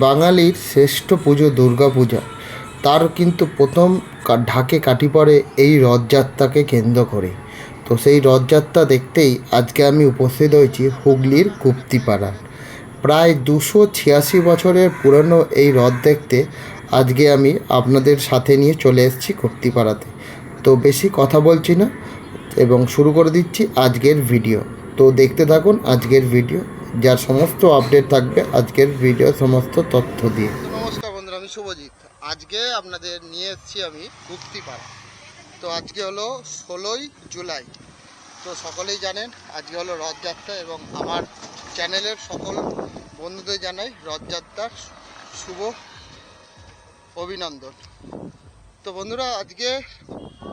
বাঙালির শ্রেষ্ঠ পুজো দুর্গাপূজা, তার কিন্তু প্রথম ঢাকে কাঠি পড়ে এই রথযাত্রাকে কেন্দ্র করে। তো সেই রথযাত্রা দেখতেই আজকে আমি উপস্থিত হয়েছি হুগলির গুপ্তিপাড়া। প্রায় 286 বছরের পুরনো এই রথ দেখতে আজকে আমি আপনাদের সাথে নিয়ে চলে এসেছি গুপ্তিপাড়াতে। তো বেশি কথা বলছি না এবং শুরু করে দিচ্ছি আজকের ভিডিও। তো দেখতে থাকুন আজকের ভিডিও, যার সমস্ত আপডেট থাকবে আজকের ভিডিও সমস্ত তথ্য দিয়ে। নমস্কার বন্ধুরা, আমি শুভজিৎ। আজকে আপনাদের নিয়ে এসেছি আমি গুপ্তিপাড়া। তো আজকে হলো 16ই জুলাই। তো সকলেই জানেন আজকে হলো রথযাত্রা এবং আমার চ্যানেলের সকল বন্ধুদের জানাই রথযাত্রার শুভ অভিনন্দন। তো বন্ধুরা, আজকে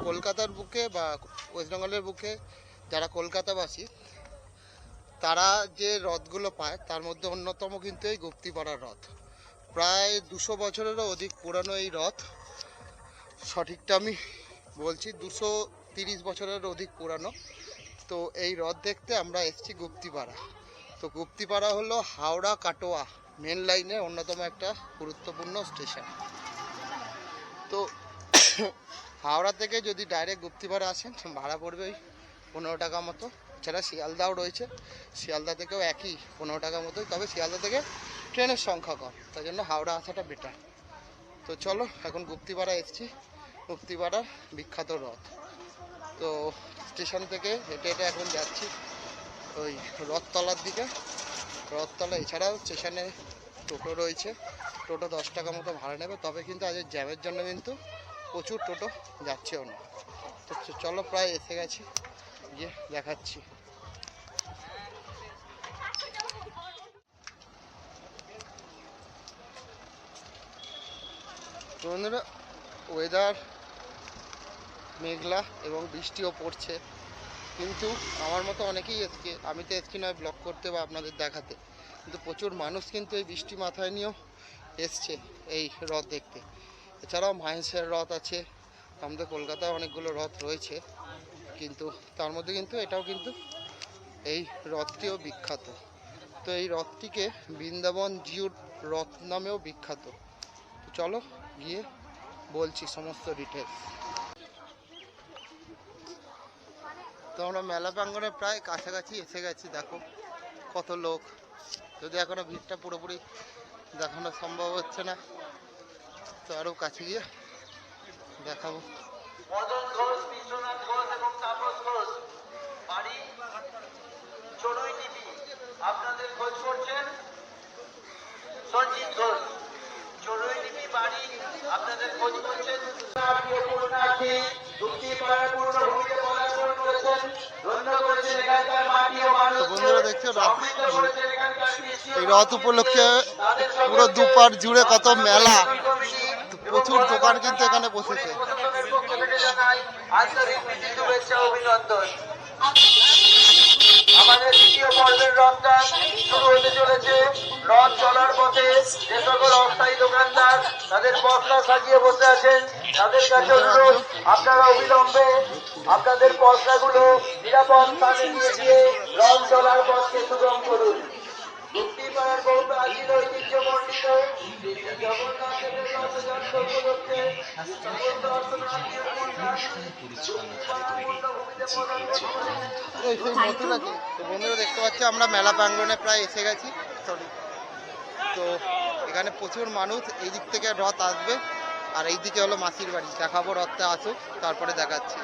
কলকাতার বুকে বা ওয়েস্ট বেঙ্গলের বুকে যারা কলকাতাবাসী তারা যে রথগুলো পায় তার মধ্যে অন্যতম কিন্তু এই গুপ্তিপাড়ার রথ। প্রায় 200 বছরেরও অধিক পুরানো এই রথ। সঠিকটা আমি বলছি 230 বছরের অধিক পুরানো। তো এই রথ দেখতে আমরা এসেছি গুপ্তিপাড়া। তো গুপ্তিপাড়া হলো হাওড়া কাটোয়া মেন লাইনে অন্যতম একটা গুরুত্বপূর্ণ স্টেশন। তো হাওড়া থেকে যদি ডাইরেক্ট গুপ্তিপাড়া আসেন ভাড়া পড়বে ওই 15 টাকা মতো। এছাড়া শিয়ালদাও রয়েছে, শিয়ালদা থেকেও একই 15 টাকা মতোই, তবে শিয়ালদা থেকে ট্রেনের সংখ্যা কম, তাই জন্য হাওড়া আসাটা বেটার। তো চলো এখন গুপ্তিপাড়া এসেছি, গুপ্তিপাড়ার বিখ্যাত রথ। তো স্টেশন থেকে হেঁটে হেঁটে এখন যাচ্ছি ওই রথতলার দিকে। রথতলা এছাড়াও স্টেশনে টোটো রয়েছে, টোটো 10 টাকা মতো ভাড়া নেবে, তবে কিন্তু আজ জ্যামের জন্য কিন্তু প্রচুর টোটো যাচ্ছেও না। তো চলো প্রায় এসে গেছি, গিয়ে দেখাচ্ছি। বন্ধুরা, ওয়েদার মেঘলা এবং বৃষ্টিও পড়ছে, কিন্তু আমার মতো অনেকেই এসছে। আমি তো এসছি নয় ব্লগ করতে বা আপনাদের দেখাতে, কিন্তু প্রচুর মানুষ কিন্তু এই বৃষ্টি মাথায় নিয়েও এসছে এই রথ দেখতে। এছাড়াও মাহেশের রথ আছে, আমাদের কলকাতায় অনেকগুলো রথ রয়েছে, কিন্তু তার মধ্যে কিন্তু এটাও কিন্তু এই রথটিও বিখ্যাত। তো এই রথটিকে বৃন্দাবন জিউর রথ নামেও বিখ্যাত। তো চলো গিয়ে বলছি সমস্ত ডিটেলস। তো আমরা মেলা প্রাঙ্গণে প্রায় কাছাকাছি এসে গেছি। দেখো কত লোক, যদি এখনো ভিড়টা পুরোপুরি দেখানো সম্ভব হচ্ছে না, তো আরও কাছে গিয়ে দেখাবো। আপনাদের খোঁজ করছেন সঞ্জিত ঘোষ, চড়ুই ডিপি বাড়ি আপনাদের খোঁজ করছেন। বন্ধুরা দেখছো এই রথ উপলক্ষে পুরো দুপার জুড়ে কত মেলা, প্রচুর দোকান কিন্তু এখানে বসেছে। আমাদের দ্বিতীয় পর্বের রথটা শুরু হতে চলেছে। রথ চলার পথে যে সকল অস্থায়ী দোকানদার তাদের পসরা সাজিয়ে বসে আছেন, তাদের কাছে অনুরোধ আপনারা অবিলম্বে আপনাদের পসরাগুলো নিরাপদ স্থানে নিয়ে গিয়ে রথ চলার পথকে সুগম করুন। গুপ্তিপাড়ার বহু প্রাচীন ঐতিহ্যমণ্ডিত জগন্নাথের রথযাত্রা উপলক্ষে বন্ধুরা দেখতে পাচ্ছি আমরা মেলা প্রাঙ্গণে প্রায় এসে গেছি। তো এখানে প্রচুর মানুষ, এই দিক থেকে রথ আসবে আর এই দিকে হলো মাসির বাড়ি। দেখাবো রথটা আসুক, তারপরে দেখাচ্ছি।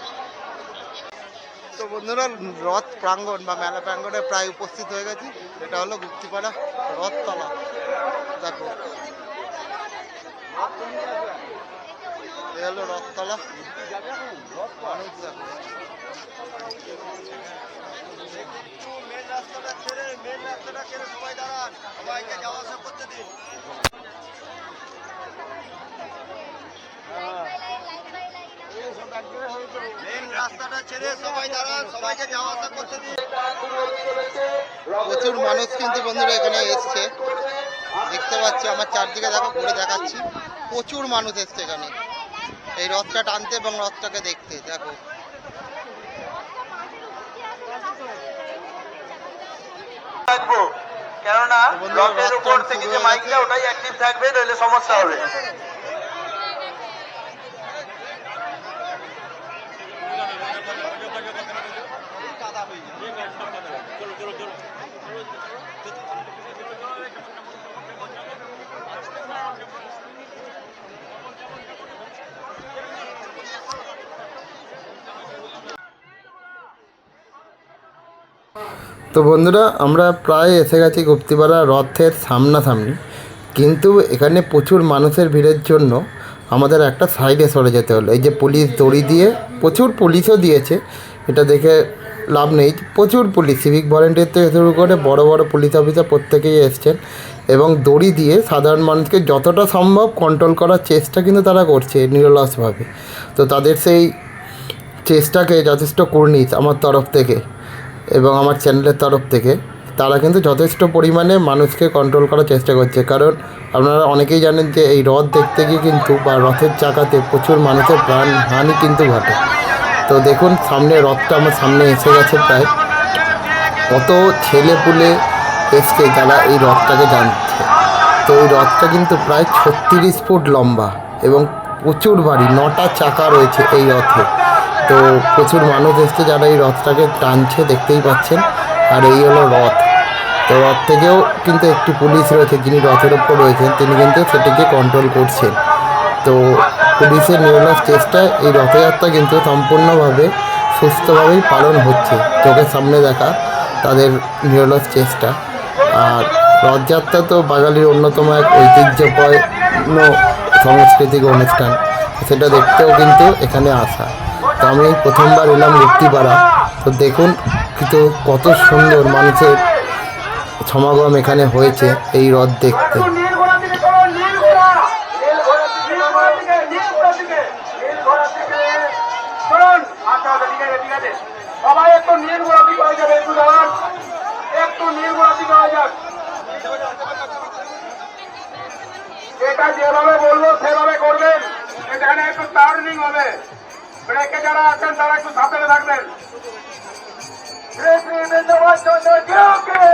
তো বন্ধুরা, রথ প্রাঙ্গণ বা মেলা প্রাঙ্গণে প্রায় উপস্থিত হয়ে গেছি। এটা হলো গুপ্তিপাড়া রথতলা। দেখো এ হলো রথতলা, মানুষ দেখো। মেন রাস্তাটা ছেড়ে সবাই দাঁড়ান, সবাইকে যাওয়া আসা করতে দিন। প্রচুর মানুষ কিন্তু বন্ধুরা এখানে এসছে, দেখতে পাচ্ছি আমার চারদিকে। দেখো ঘুরে দেখাচ্ছি, প্রচুর মানুষ এসছে এখানে এই রথটা টানতে এবং রথটাকে দেখতে। দেখো কেননা রথের উপর থেকে যে মাইকটা ওটাই অ্যাক্টিভ থাকবে, নইলে সমস্যা হবে। তো বন্ধুরা, আমরা প্রায় এসে গেছি গুপ্তিপাড়া রথের সামনাসামনি, কিন্তু এখানে প্রচুর মানুষের ভিড়ের জন্য আমাদের একটা সাইডে সরে যেতে হলো। এই যে পুলিশ দড়ি দিয়ে, প্রচুর পুলিশও দিয়েছে, এটা দেখে লাভ নেই, প্রচুর পুলিশ, সিভিক ভলেন্টিয়ার থেকে শুরু করে বড় বড় পুলিশ অফিসার প্রত্যেকেই এসছেন, এবং দড়ি দিয়ে সাধারণ মানুষকে যতটা সম্ভব কন্ট্রোল করার চেষ্টা কিন্তু তারা করছে নিরলসভাবে। তো তাদের সেই চেষ্টাকে যথেষ্ট কুর্নিশ আমার তরফ থেকে এবং আমার চ্যানেলের তরফ থেকে। তারা কিন্তু যথেষ্ট পরিমাণে মানুষকে কন্ট্রোল করার চেষ্টা করছে, কারণ আপনারা অনেকেই জানেন যে এই রথ দেখতে গিয়ে কিন্তু বা রথের চাকাতে প্রচুর মানুষের প্রাণহানি কিন্তু ঘটে। তো দেখুন, সামনে রথটা আমার সামনে এসে গেছে, প্রায় কত ছেলে পুলে এসছে যারা এই রথটাকে জানছে। তো এই রথটা কিন্তু প্রায় 36 ফুট লম্বা এবং প্রচুর ভারী, 9টা চাকা রয়েছে এই রথে। তো প্রচুর মানুষ এসছে যারা এই রথটাকে টানছে, দেখতেই পাচ্ছেন। আর এই হলো রথ। তো রথ থেকেও কিন্তু একটি পুলিশ রয়েছে, যিনি রথের ওপর রয়েছেন, তিনি কিন্তু সেটিকে কন্ট্রোল করছেন। তো পুলিশের নিরলস চেষ্টায় এই রথযাত্রা কিন্তু সম্পূর্ণভাবে সুস্থভাবেই পালন হচ্ছে, চোখের সামনে দেখা তাদের নিরলস চেষ্টা। আর রথযাত্রা তো বাঙালির অন্যতম এক ঐতিহ্যপূর্ণ সাংস্কৃতিক অনুষ্ঠান, সেটা দেখতেও কিন্তু এখানে আসা। তো আমি প্রথমবার এলাম গুপ্তিপাড়া। তো দেখুন কিন্তু কত সুন্দর মানুষের সমাগম এখানে হয়েছে এই রথ দেখতে। সবাই একটু নীল গোড়া দিকে হয়ে যাবে, একটু দাঁড়ান, একটু নীল গোড়া দিকে হয়ে যাক। এটা যেভাবে বলবো সেভাবে করবেন। এখানে একটু টার্নিং হবে, ব্রেকে যারা আছেন তারা একটু সাবধানে থাকবেন।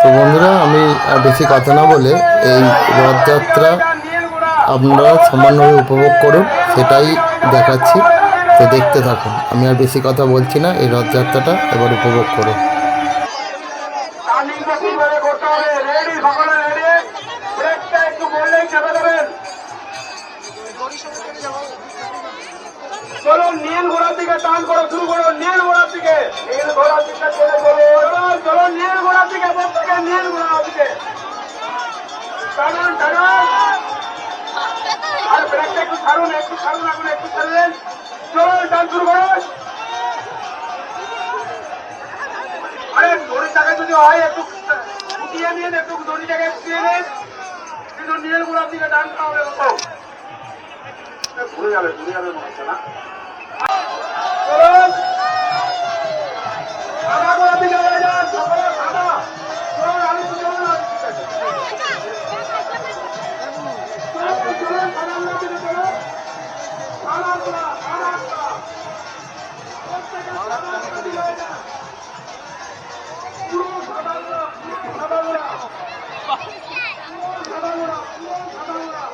তো বন্ধুরা, আমি আর বেশি কথা না বলে এই রথযাত্রা আপনারা সমানভাবে উপভোগ করুন, সেটাই দেখাচ্ছি। তো দেখতে থাকুন, আমি আর বেশি কথা বলছি না, এই রথযাত্রাটা এবার উপভোগ করুন। চলুন নীল ঘোড়ার দিকে টান করো, শুরু করো নীল ঘোড়ার দিকে, নীল ঘোড়ার দিকে চলে চলো, চলো নীল ঘোড়ার দিকে, প্রত্যেকে নীল ঘোড়ার দিকে টানুন টানুন। আর ব্রেকটা একটু ছাড়ুন, একটু ছাড়ুন, এখন একটু ছাড়লেন, চলুন টান শুরু করো। আরে দড়িটাকে যদি হয় একটু উঠিয়ে নিন, একটু দড়িটাকে উঠিয়ে নিন, কিন্তু নীল ঘোড়ার দিকে টান হবে, ঘুরে যাবে মনে হচ্ছে না। চলুন সাদা গোড়া দিকে হয়ে যান, সকলে সাদা। চলুন আমি তো চলুন, চলুন সাদা গোড়া দিকে চলুন, সাদা গোড়া, সাদা গোড়া, প্রত্যেকে সাদা গোড়া দিকে হয়ে যান, পুরো সাদা গোড়া, পুরো সাদা গোড়া, পুরো সাদা গোড়া, পুরো সাদা গোড়া।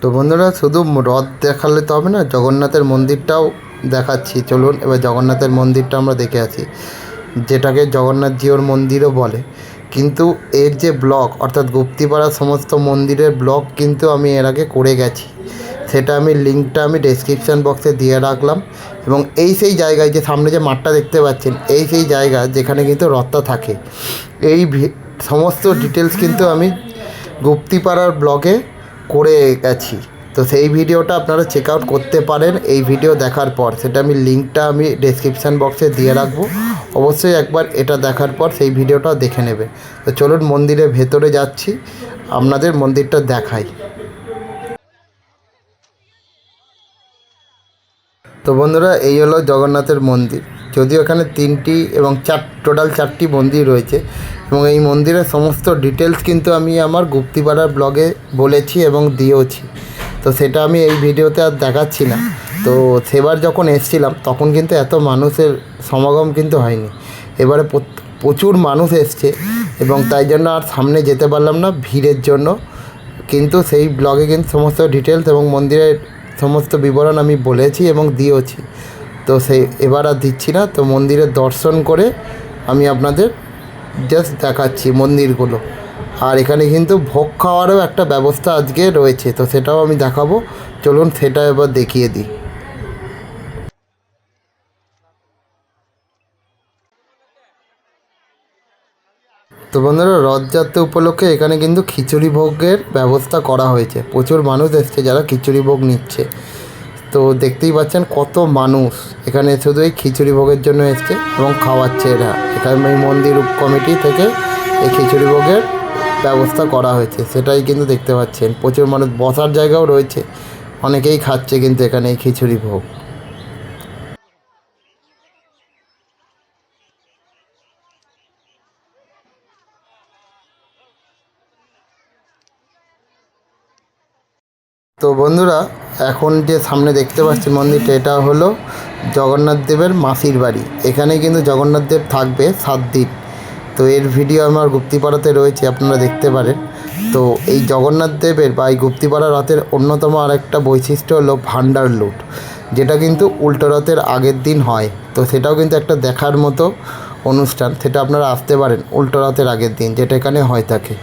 তো বন্ধুরা শুধু রথ দেখালে তো হবে না, জগন্নাথের মন্দিরটাও দেখাচ্ছি। চলুন এবার জগন্নাথের মন্দিরটা আমরা দেখে আসি, যেটাকে জগন্নাথ জিউর মন্দিরও বলে। কিন্তু এর যে ব্লগ অর্থাৎ গুপ্তিপাড়ার সমস্ত মন্দিরের ব্লগ কিন্তু আমি এর আগে করে গেছি, সেটা আমি লিঙ্কটা আমি ডেসক্রিপশান বক্সে দিয়ে রাখলাম। এবং এই সেই জায়গায় যে সামনে যে মাঠটা দেখতে পাচ্ছেন, এই সেই জায়গা যেখানে কিন্তু রথটা থাকে, এই সমস্ত ডিটেলস কিন্তু আমি গুপ্তিপাড়ার ব্লগে করে গেছি। তো সেই ভিডিওটা আপনারা চেক আউট করতে পারেন এই ভিডিও দেখার পর, সেটা আমি লিঙ্কটা আমি ডেসক্রিপশান বক্সে দিয়ে রাখবো। অবশ্যই একবার এটা দেখার পর সেই ভিডিওটা দেখে নেবে। তো চলুন মন্দিরের ভেতরে যাচ্ছি, আপনাদের মন্দিরটা দেখাই। তো বন্ধুরা এই হলো জগন্নাথের মন্দির। যদিও এখানে 3টি এবং টোটাল 4টি মন্দির রয়েছে, এবং এই মন্দিরের সমস্ত ডিটেলস কিন্তু আমি আমার গুপ্তিপাড়ার ব্লগে বলেছি এবং দিয়েওছি। তো সেটা আমি এই ভিডিওতে আর দেখাচ্ছি না। তো সেবার যখন এসেছিলাম তখন কিন্তু এত মানুষের সমাগম কিন্তু হয়নি, এবারে প্রচুর মানুষ এসছে এবং তাই জন্য আর সামনে যেতে পারলাম না ভিড়ের জন্য। কিন্তু সেই ব্লগে কিন্তু সমস্ত ডিটেলস এবং মন্দিরের সমস্ত বিবরণ আমি বলেছি এবং দিয়েওছি। তো সেই এবার আর দিচ্ছি না। তো মন্দিরের দর্শন করে আমি আপনাদের জাস্ট দেখাচ্ছি মন্দিরগুলো। আর এখানে কিন্তু ভোগ খাওয়ারও একটা ব্যবস্থা আজকে রয়েছে, তো সেটাও আমি দেখাবো। চলুন সেটা এবার দেখিয়ে দিই। তো বন্ধুরা রথযাত্রা উপলক্ষে এখানে কিন্তু খিচুড়ি ভোগের ব্যবস্থা করা হয়েছে। প্রচুর মানুষ এসছে যারা খিচুড়ি ভোগ নিচ্ছে। তো দেখতেই পাচ্ছেন কত মানুষ এখানে শুধু এই খিচুড়ি ভোগের জন্য এসছে এবং খাওয়াচ্ছে এরা। এখানে এই মন্দির কমিটি থেকে এই খিচুড়ি ভোগের ব্যবস্থা করা হয়েছে, সেটাই কিন্তু দেখতে পাচ্ছেন। প্রচুর মানুষ, বসার জায়গাও রয়েছে, অনেকেই খাচ্ছে কিন্তু এখানে এই খিচুড়ি ভোগ। তো বন্ধুরা এখন যে সামনে দেখতে পাচ্ছেন মন্দিরটা, এটা হলো জগন্নাথ দেবের মাসির বাড়ি। এখানে কিন্তু জগন্নাথ দেব থাকবে 7 দিন। তো এর ভিডিও আমার গুপ্তিপাড়াতে রয়েছে, আপনারা দেখতে পারেন। তো এই জগন্নাথ দেবের বা এই গুপ্তিপাড়া রথের অন্যতম আরেকটা বৈশিষ্ট্য হলো ভান্ডার লুট, যেটা কিন্তু উল্টো রথের আগের দিন হয়। তো সেটাও কিন্তু একটা দেখার মতো অনুষ্ঠান, সেটা আপনারা আসতে পারেন উল্টো রথের আগের দিন, যেটা এখানে হয়ে থাকে।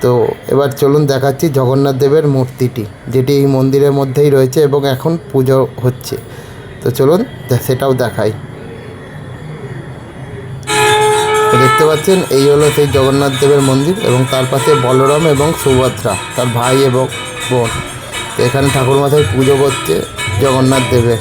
তো এবার চলুন দেখাচ্ছি জগন্নাথ দেবের মূর্তিটি, যেটি এই মন্দিরের মধ্যেই রয়েছে এবং এখন পুজো হচ্ছে। তো চলুন সেটাও দেখাই। তো দেখতে পাচ্ছেন এই হলো সেই জগন্নাথ দেবের মন্দির, এবং তার পাশে বলরাম এবং সুভদ্রা তার ভাই এবং বোন। তো এখানে ঠাকুরমশাই পুজো করছে জগন্নাথ দেবের।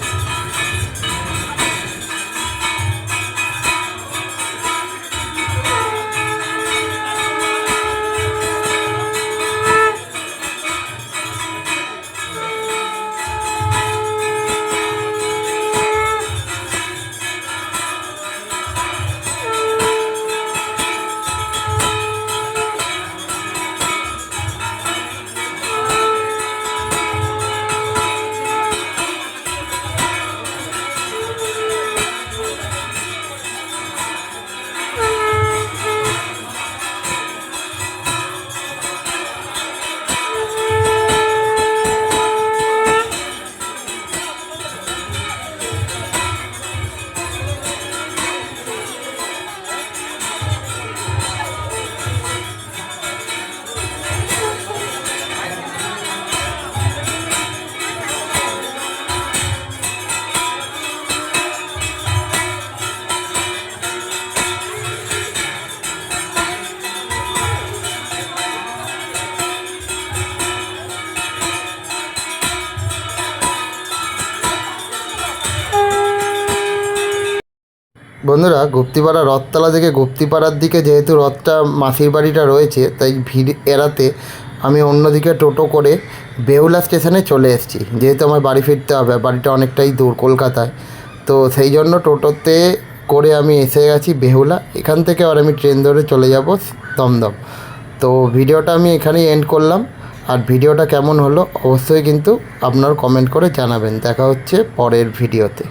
বন্ধুরা গুপ্তিপাড়া রথতলা থেকে গুপ্তিপাড়ার দিকে যেহেতু রথটা মাসির বাড়িটা রয়েছে, তাই ভিড় এড়াতে আমি অন্যদিকে টোটো করে বেহুলা স্টেশনে চলে এসেছি। যেহেতু আমার বাড়ি ফিরতে হবে, বাড়িটা অনেকটাই দূর কলকাতায়। তো সেই জন্য টোটোতে করে আমি এসে গেছি বেহুলা। এখান থেকে আর আমি ট্রেন ধরে চলে যাব দমদম। তো ভিডিওটা আমি এখানেই এন্ড করলাম। আর ভিডিওটা কেমন হলো অবশ্যই কিন্তু আপনারা কমেন্ট করে জানাবেন। দেখা হচ্ছে পরের ভিডিওতে।